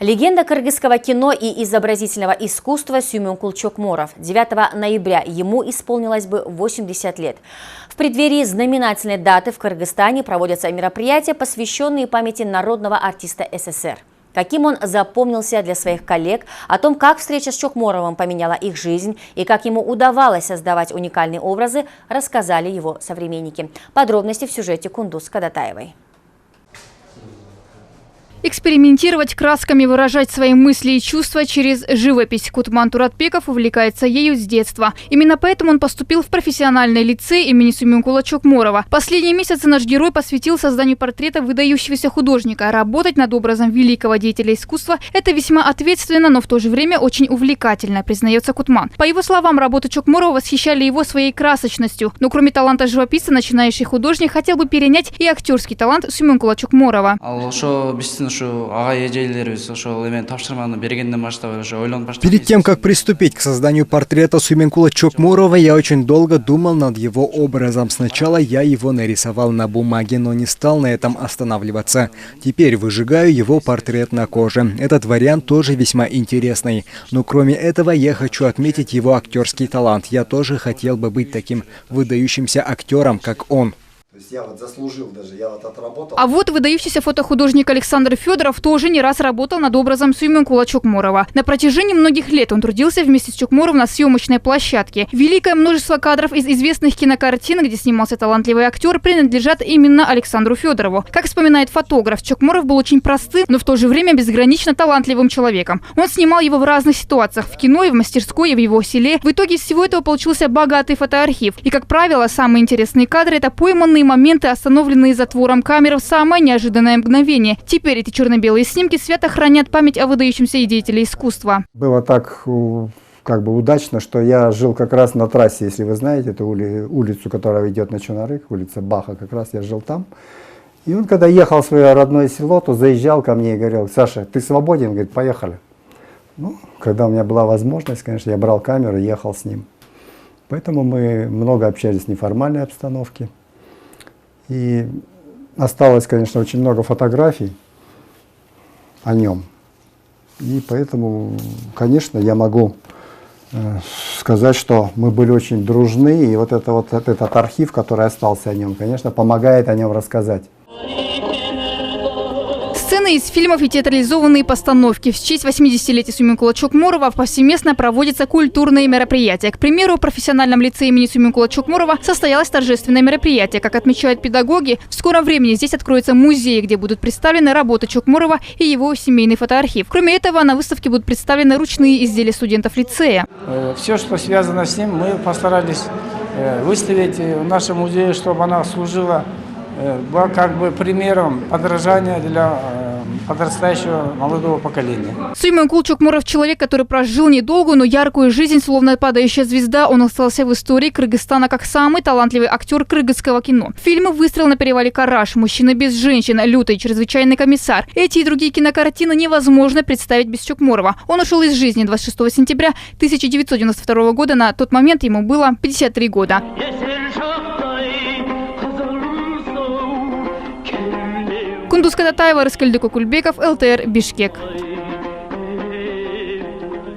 Легенда кыргызского кино и изобразительного искусства Сюймөнкул Чокморов. 9 ноября ему исполнилось бы 80 лет. В преддверии знаменательной даты в Кыргызстане проводятся мероприятия, посвященные памяти народного артиста СССР. Каким он запомнился для своих коллег, о том, как встреча с Чокморовым поменяла их жизнь и как ему удавалось создавать уникальные образы, рассказали его современники. Подробности в сюжете Кундуз Кадатаевой. Экспериментировать красками, выражать свои мысли и чувства через живопись. Кутман Туратбеков увлекается ею с детства. Именно поэтому он поступил в профессиональный лицей имени Сюймөнкула Чокморова. Последние месяцы наш герой посвятил созданию портрета выдающегося художника. Работать над образом великого деятеля искусства – это весьма ответственно, но в то же время очень увлекательно, признается Кутман. По его словам, работы Чокморова восхищали его своей красочностью. Но кроме таланта живописца, начинающий художник хотел бы перенять и актерский талант Сюймөнкула Чокморова. Перед тем, как приступить к созданию портрета Сюймөнкула Чокморова, я очень долго думал над его образом. Сначала я его нарисовал на бумаге, но не стал на этом останавливаться. Теперь выжигаю его портрет на коже. Этот вариант тоже весьма интересный. Но кроме этого я хочу отметить его актерский талант. Я тоже хотел бы быть таким выдающимся актером, как он. Я заслужил даже, я отработал. А вот выдающийся фотохудожник Александр Федоров тоже не раз работал над образом Сюймөнкула Чокморова. На протяжении многих лет он трудился вместе с Чокморовым на съемочной площадке. Великое множество кадров из известных кинокартин, где снимался талантливый актер, принадлежат именно Александру Федорову. Как вспоминает фотограф, Чокморов был очень простым, но в то же время безгранично талантливым человеком. Он снимал его в разных ситуациях, в кино и в мастерской, и в его селе. В итоге из всего этого получился богатый фотоархив. И, как правило, самые интересные кадры – это пойманные моменты, остановленные затвором камеры в самое неожиданное мгновение. Теперь эти черно-белые снимки свято хранят память о выдающемся деятеле искусства. Было так удачно, что я жил как раз на трассе, если вы знаете, эту улицу, которая ведет на Чонарык, улица Баха, как раз я жил там. И он, когда ехал в свое родное село, то заезжал ко мне и говорил: Саша, ты свободен? Говорит, поехали. Ну, когда у меня была возможность, конечно, я брал камеру и ехал с ним. Поэтому мы много общались в неформальной обстановке. И осталось, конечно, очень много фотографий о нем. И поэтому, конечно, я могу сказать, что мы были очень дружны. И вот этот архив, который остался о нем, конечно, помогает о нем рассказать. Сцены из фильмов и театрализованные постановки. В честь 80-летия Сюймөнкула Чокморова повсеместно проводятся культурные мероприятия. К примеру, в профессиональном лицее имени Сюймөнкула Чокморова состоялось торжественное мероприятие. Как отмечают педагоги, в скором времени здесь откроется музей, где будут представлены работы Чокморова и его семейный фотоархив. Кроме этого, на выставке будут представлены ручные изделия студентов лицея. Все, что связано с ним, мы постарались выставить в нашем музее, чтобы она служила как бы примером подражания для подрастающего молодого поколения. Сюймөнкул Чокморов – человек, который прожил недолгую, но яркую жизнь, словно падающая звезда. Он остался в истории Кыргызстана как самый талантливый актер кыргызского кино. Фильмы «Выстрел на перевале Караш», «Мужчина без женщин», «Лютый», «Чрезвычайный комиссар». Эти и другие кинокартины невозможно представить без Чокморова. Он ушел из жизни 26 сентября 1992 года. На тот момент ему было 53 года. Кундуз Кадатаева, Рыскельдык Кулбеков, ЛТР, Бишкек.